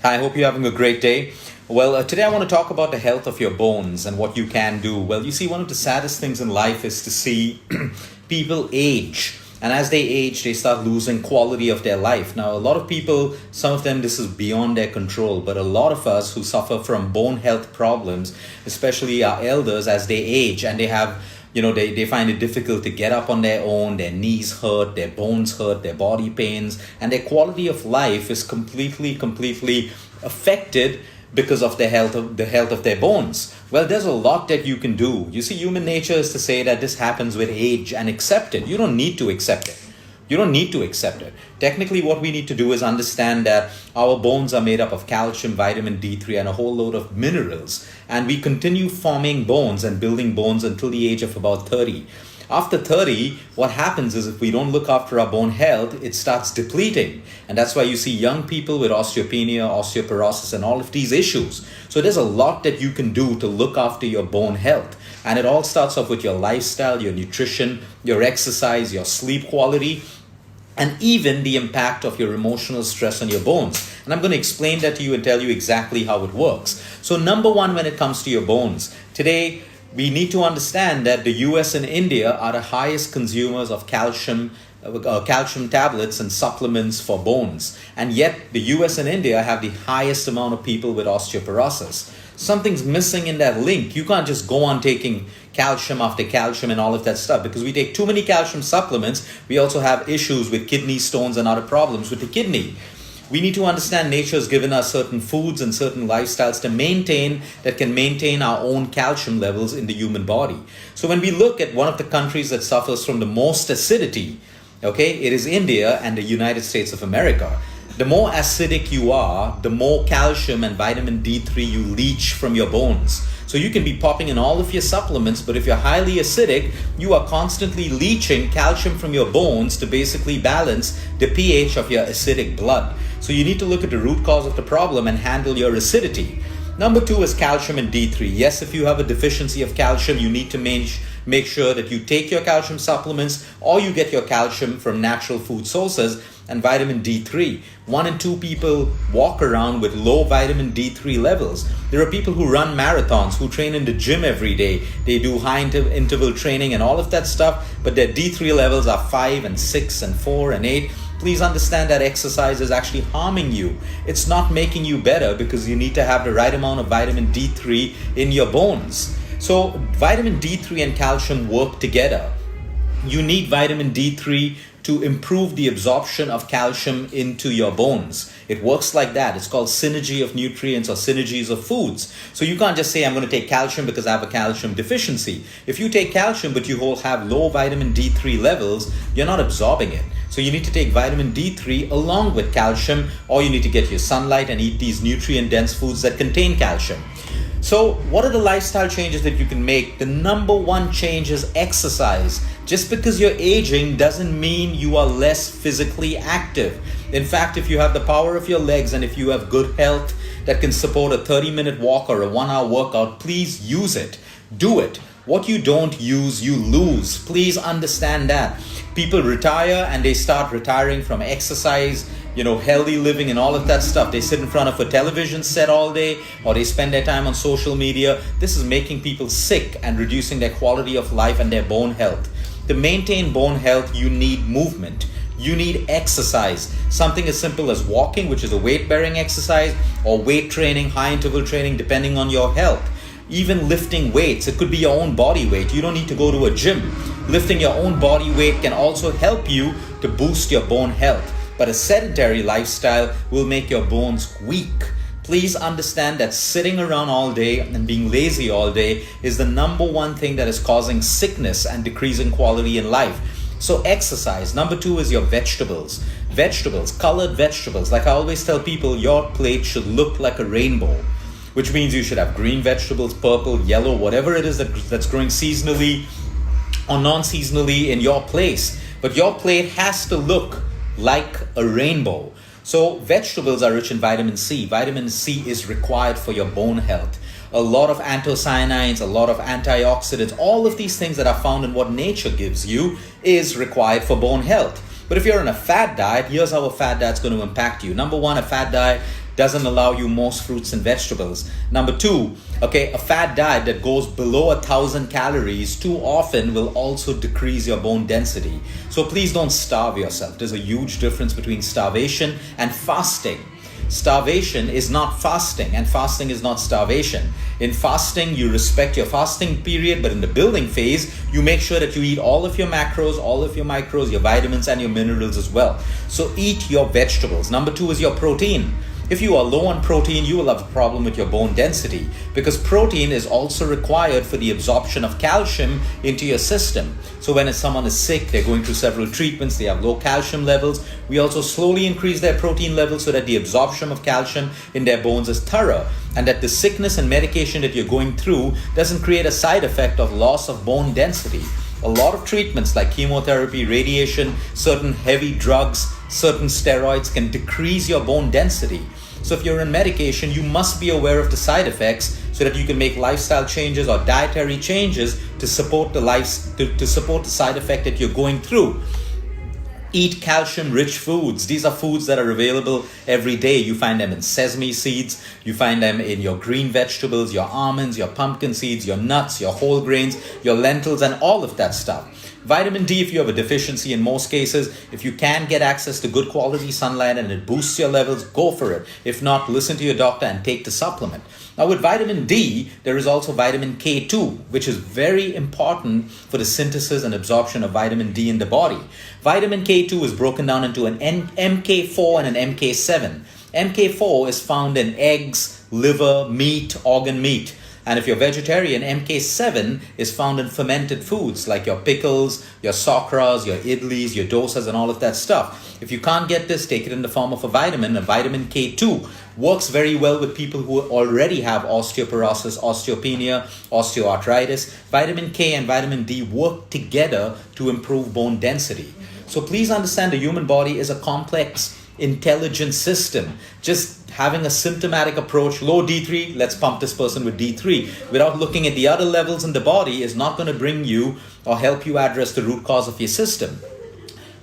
Hi, I hope you're having a great day. Well, today I want to talk about the health of your bones and what you can do. Well, you see, one of the saddest things in life is to see people age. And as they age, they start losing quality of their life. Now, a lot of people, some of them, this is beyond their control. But a lot of us who suffer from bone health problems, especially our elders, as they age and they have they find it difficult to get up on their own, their knees hurt, their bones hurt, their body pains, and their quality of life is completely affected because of the health of their bones. Well, there's a lot that you can do. You see, human nature is to say that this happens with age and accept it. You don't need to accept it. You don't need to accept it. Technically, what we need to do is understand that our bones are made up of calcium, vitamin D3, and a whole load of minerals. And we continue forming bones and building bones until the age of about 30. After 30, what happens is if we don't look after our bone health, it starts depleting. And that's why you see young people with osteopenia, osteoporosis, and all of these issues. So there's a lot that you can do to look after your bone health. And it all starts off with your lifestyle, your nutrition, your exercise, your sleep quality, and even the impact of your emotional stress on your bones. And I'm going to explain that to you and tell you exactly how it works. So number one, when it comes to your bones, today we need to understand that the US and India are the highest consumers of calcium tablets and supplements for bones. And yet the US and India have the highest amount of people with osteoporosis. Something's missing in that link. You can't just go on taking calcium after calcium and all of that stuff, because we take too many calcium supplements. We also have issues with kidney stones and other problems with the kidney. We need to understand nature has given us certain foods and certain lifestyles that can maintain our own calcium levels in the human body. So when we look at one of the countries that suffers from the most acidity, it is India and the United States of America. The more acidic you are, the more calcium and vitamin D3 you leach from your bones. So you can be popping in all of your supplements, but if you're highly acidic, you are constantly leaching calcium from your bones to basically balance the pH of your acidic blood. So you need to look at the root cause of the problem and handle your acidity. Number two is calcium and D3. Yes, if you have a deficiency of calcium, you need to make sure that you take your calcium supplements or you get your calcium from natural food sources. And vitamin D3. 1 in 2 people walk around with low vitamin D3 levels. There are people who run marathons, who train in the gym every day. They do high interval training and all of that stuff, but their D3 levels are 5 and 6 and 4 and 8. Please understand that exercise is actually harming you. It's not making you better, because you need to have the right amount of vitamin D3 in your bones. So vitamin D3 and calcium work together. You need vitamin D3 to improve the absorption of calcium into your bones. It works like that. It's called synergy of nutrients or synergies of foods. So you can't just say, I'm going to take calcium because I have a calcium deficiency. If you take calcium but you have low vitamin D3 levels, you're not absorbing it. So you need to take vitamin D3 along with calcium, or you need to get your sunlight and eat these nutrient-dense foods that contain calcium. So what are the lifestyle changes that you can make? The number one change is exercise. Just because you're aging doesn't mean you are less physically active. In fact, if you have the power of your legs and if you have good health that can support a 30-minute walk or a 1-hour workout, please use it. Do it. What you don't use, you lose. Please understand that. People retire and they start retiring from exercise, healthy living and all of that stuff. They sit in front of a television set all day, or they spend their time on social media. This is making people sick and reducing their quality of life and their bone health. To maintain bone health, you need movement. You need exercise. Something as simple as walking, which is a weight-bearing exercise, or weight training, high interval training, depending on your health. Even lifting weights. It could be your own body weight. You don't need to go to a gym. Lifting your own body weight can also help you to boost your bone health. But a sedentary lifestyle will make your bones weak. Please understand that sitting around all day and being lazy all day is the number one thing that is causing sickness and decreasing quality in life. So exercise. Number two is your vegetables. Vegetables, colored vegetables. Like I always tell people, your plate should look like a rainbow, which means you should have green vegetables, purple, yellow, whatever it is that's growing seasonally or non-seasonally in your place. But your plate has to look like a rainbow. So vegetables are rich in vitamin C. Vitamin C is required for your bone health. A lot of anthocyanins, a lot of antioxidants, all of these things that are found in what nature gives you is required for bone health. But if you're on a fat diet, here's how a fat diet's going to impact you. Number one, a fat diet doesn't allow you most fruits and vegetables. Number two, okay, a fat diet that goes below 1,000 calories too often will also decrease your bone density. So please don't starve yourself. There's a huge difference between starvation and fasting. Starvation is not fasting, and fasting is not starvation. In fasting, you respect your fasting period, but in the building phase, you make sure that you eat all of your macros, all of your micros, your vitamins, and your minerals as well. So eat your vegetables. Number two is your protein. If you are low on protein, you will have a problem with your bone density, because protein is also required for the absorption of calcium into your system. So when someone is sick, they're going through several treatments, they have low calcium levels, we also slowly increase their protein levels so that the absorption of calcium in their bones is thorough, and that the sickness and medication that you're going through doesn't create a side effect of loss of bone density. A lot of treatments like chemotherapy, radiation, certain heavy drugs, certain steroids can decrease your bone density. So if you're on medication, you must be aware of the side effects so that you can make lifestyle changes or dietary changes to support to support the side effect that you're going through. Eat calcium-rich foods. These are foods that are available every day. You find them in sesame seeds. You find them in your green vegetables, your almonds, your pumpkin seeds, your nuts, your whole grains, your lentils, and all of that stuff. Vitamin D, if you have a deficiency in most cases, if you can get access to good quality sunlight and it boosts your levels, go for it. If not, listen to your doctor and take the supplement. Now with vitamin D, there is also vitamin K2, which is very important for the synthesis and absorption of vitamin D in the body. Vitamin K2 is broken down into an MK4 and an MK7. MK4 is found in eggs, liver, meat, organ meat. And if you're vegetarian, MK7 is found in fermented foods like your pickles, your sakras, your idlis, your dosas, and all of that stuff. If you can't get this, take it in the form of a vitamin. A vitamin K2 works very well with people who already have osteoporosis, osteopenia, osteoarthritis. Vitamin K and vitamin D work together to improve bone density. So please understand the human body is a complex, intelligent system. Just having a symptomatic approach, low D3, let's pump this person with D3, without looking at the other levels in the body is not going to bring you or help you address the root cause of your system.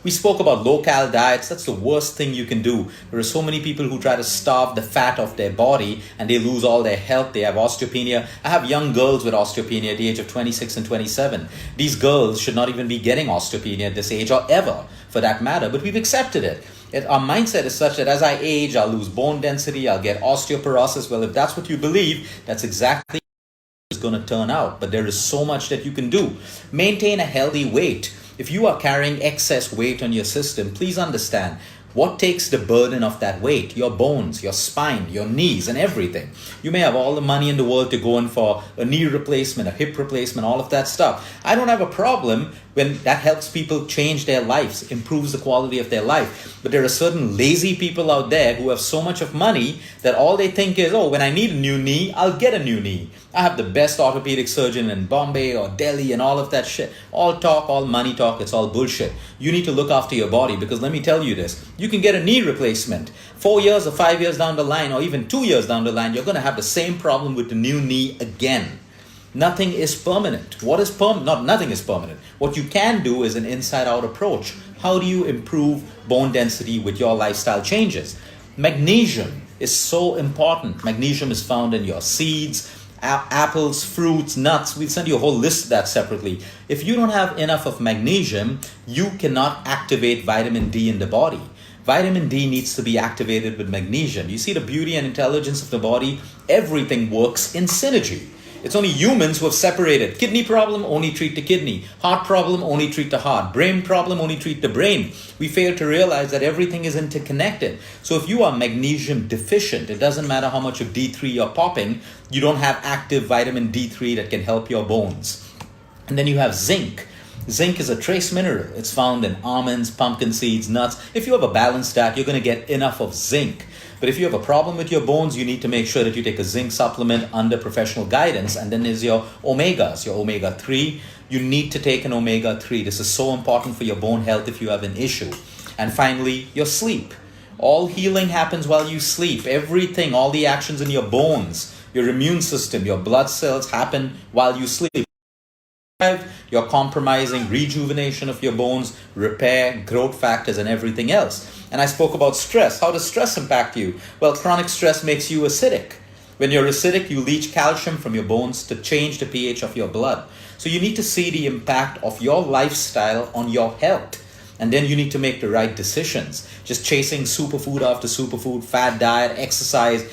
We spoke about low-cal diets. That's the worst thing you can do. There are so many people who try to starve the fat of their body and they lose all their health. They have osteopenia. I have young girls with osteopenia at the age of 26 and 27. These girls should not even be getting osteopenia at this age, or ever for that matter, but we've accepted it. Our mindset is such that as I age, I'll lose bone density, I'll get osteoporosis. Well, if that's what you believe, that's exactly how it's going to turn out. But there is so much that you can do. Maintain a healthy weight. If you are carrying excess weight on your system, please understand what takes the burden of that weight? Your bones, your spine, your knees, and everything. You may have all the money in the world to go in for a knee replacement, a hip replacement, all of that stuff. I don't have a problem when that helps people change their lives, improves the quality of their life. But there are certain lazy people out there who have so much of money that all they think is, oh, when I need a new knee, I'll get a new knee. I have the best orthopedic surgeon in Bombay or Delhi and all of that shit. All talk, all money talk, it's all bullshit. You need to look after your body, because let me tell you this, you can get a knee replacement. 4 years or 5 years down the line, or even 2 years down the line, you're going to have the same problem with the new knee again. Nothing is permanent. What is permanent? Not nothing is permanent. What you can do is an inside-out approach. How do you improve bone density with your lifestyle changes? Magnesium is so important. Magnesium is found in your seeds, apples, fruits, nuts. We'll send you a whole list of that separately. If you don't have enough of magnesium, you cannot activate vitamin D in the body. Vitamin D needs to be activated with magnesium. You see the beauty and intelligence of the body? Everything works in synergy. It's only humans who have separated. Kidney problem, only treat the kidney. Heart problem, only treat the heart. Brain problem, only treat the brain. We fail to realize that everything is interconnected. So if you are magnesium deficient, it doesn't matter how much of D3 you're popping, you don't have active vitamin D3 that can help your bones. And then you have zinc. Zinc is a trace mineral. It's found in almonds, pumpkin seeds, nuts. If you have a balanced diet, you're going to get enough of zinc. But if you have a problem with your bones, you need to make sure that you take a zinc supplement under professional guidance. And then there's your omegas, your omega-3. You need to take an omega-3. This is so important for your bone health if you have an issue. And finally, your sleep. All healing happens while you sleep. Everything, all the actions in your bones, your immune system, your blood cells happen while you sleep. You're compromising rejuvenation of your bones, repair, growth factors, and everything else. And I spoke about stress. How does stress impact you? Well, chronic stress makes you acidic. When you're acidic, you leach calcium from your bones to change the pH of your blood. So you need to see the impact of your lifestyle on your health. And then you need to make the right decisions. Just chasing superfood after superfood, fad diet, exercise,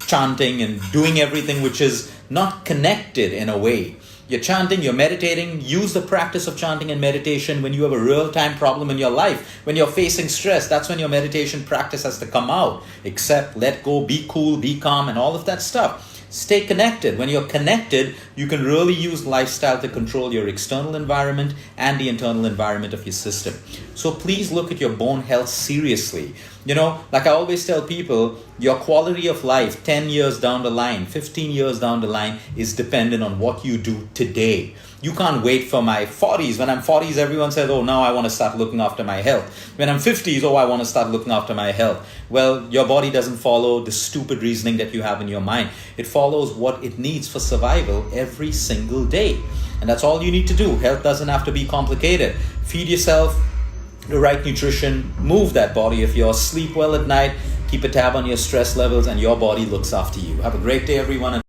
chanting and doing everything which is not connected in a way. You're chanting, you're meditating. Use the practice of chanting and meditation when you have a real-time problem in your life. When you're facing stress, that's when your meditation practice has to come out. Accept, let go, be cool, be calm, and all of that stuff. Stay connected. When you're connected, you can really use lifestyle to control your external environment and the internal environment of your system. So please look at your bone health seriously. Like I always tell people, your quality of life 10 years down the line, 15 years down the line is dependent on what you do today. You can't wait for my 40s. When I'm 40s, everyone says, oh, now I want to start looking after my health. When I'm 50s, oh, I want to start looking after my health. Well, your body doesn't follow the stupid reasoning that you have in your mind. It follows what it needs for survival every single day. And that's all you need to do. Health doesn't have to be complicated. Feed yourself the right nutrition, move that body of yours, sleep well at night, keep a tab on your stress levels, and your body looks after you. Have a great day, everyone. And